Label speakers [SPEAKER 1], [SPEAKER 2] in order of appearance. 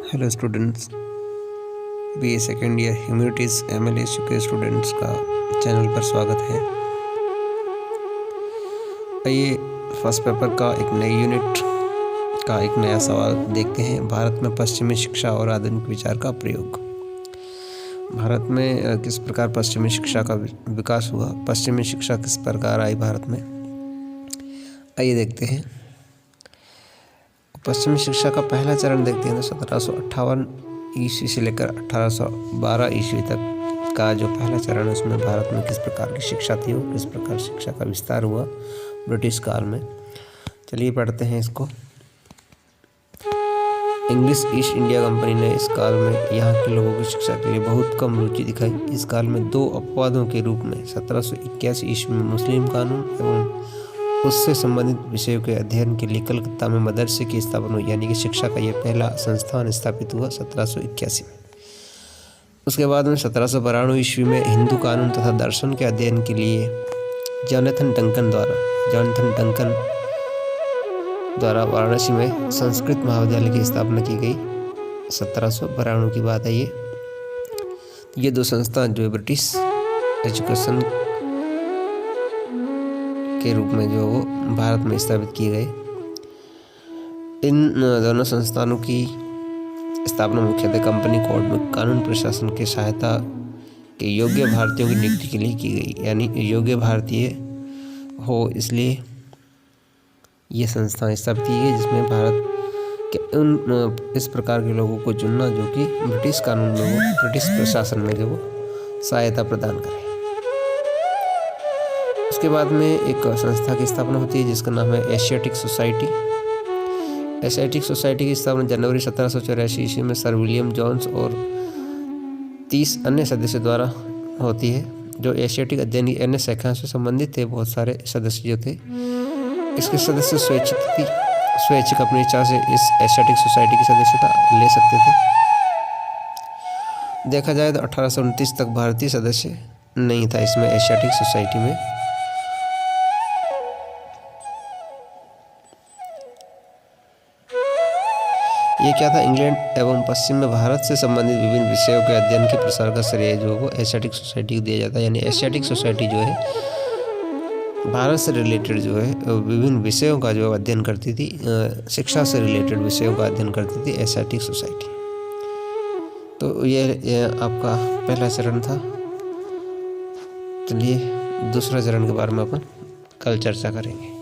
[SPEAKER 1] Hello students, B ए second year humanities MLSU के students का channel पर स्वागत है। आइए फर्स्ट पेपर का एक नई यूनिट का एक नया सवाल देखते हैं। भारत में पश्चिमी शिक्षा और आधुनिक विचार का प्रयोग। भारत में किस प्रकार पश्चिमी शिक्षा का विकास हुआ, पश्चिमी शिक्षा किस प्रकार आई भारत में, आइए देखते हैं। पश्चिमी शिक्षा का पहला चरण देखते हैं तो 1758 ईस्वी से लेकर 1812 ईस्वी तक का जो पहला चरण है उसमें भारत में किस प्रकार की शिक्षा थी और किस प्रकार शिक्षा का विस्तार हुआ ब्रिटिश काल में। चलिए पढ़ते हैं इसको। इंग्लिश ईस्ट इंडिया कंपनी ने इस काल में यहाँ के लोगों की शिक्षा के लिए बहुत कम रुचि दिखाई। इस काल में दो अपवादों के रूप में 1781 ईस्वी में मुस्लिम कानून एवं उससे संबंधित विषयों के अध्ययन के लिए कलकत्ता में मदरसे की स्थापना हुई, यानी कि शिक्षा का यह पहला संस्थान स्थापित हुआ 1781 में। उसके बाद में 1792 ईस्वी में हिंदू कानून तथा दर्शन के अध्ययन के लिए जॉनथन डंकन द्वारा वाराणसी में संस्कृत महाविद्यालय की स्थापना की गई। 1792 की बात है ये दो संस्थान जो ब्रिटिश एजुकेशन के रूप में जो वो भारत में स्थापित किए गए। इन दोनों संस्थानों की स्थापना मुख्यतः कंपनी कोड में कानून प्रशासन के सहायता के योग्य भारतीयों की नियुक्ति के लिए की गई, यानी योग्य भारतीय हो इसलिए ये संस्थान स्थापित की गई, जिसमें भारत के उन इस प्रकार के लोगों को चुनना जो कि ब्रिटिश कानून में वो ब्रिटिश प्रशासन में जो वो सहायता प्रदान करें। उसके बाद में एक संस्था की स्थापना होती है जिसका नाम है एशियाटिक सोसाइटी। एशियाटिक सोसाइटी की स्थापना जनवरी 1784 ईस्वी में सर विलियम जोन्स और 30 अन्य सदस्यों द्वारा होती है, जो एशियाटिक अध्ययन की अन्य शाखाओं से संबंधित थे। बहुत सारे सदस्य जो थे, इसके सदस्य स्वैच्छिक अपनी इच्छा से इस एशियाटिक सोसाइटी की सदस्यता ले सकते थे। देखा जाए तो 1829 तक भारतीय सदस्य नहीं था इसमें, एशियाटिक सोसाइटी में। ये क्या था, इंग्लैंड एवं पश्चिम में भारत से संबंधित विभिन्न विषयों के अध्ययन के प्रसार का श्रेय जो वो एशियाटिक सोसाइटी को दिया जाता है। यानी एशियाटिक सोसाइटी जो है भारत से रिलेटेड जो है विभिन्न विषयों का जो अध्ययन करती थी, शिक्षा से रिलेटेड विषयों का अध्ययन करती थी एशियाटिक सोसाइटी। तो ये आपका पहला चरण था। चलिए दूसरा चरण के बारे में अपन कल चर्चा करेंगे।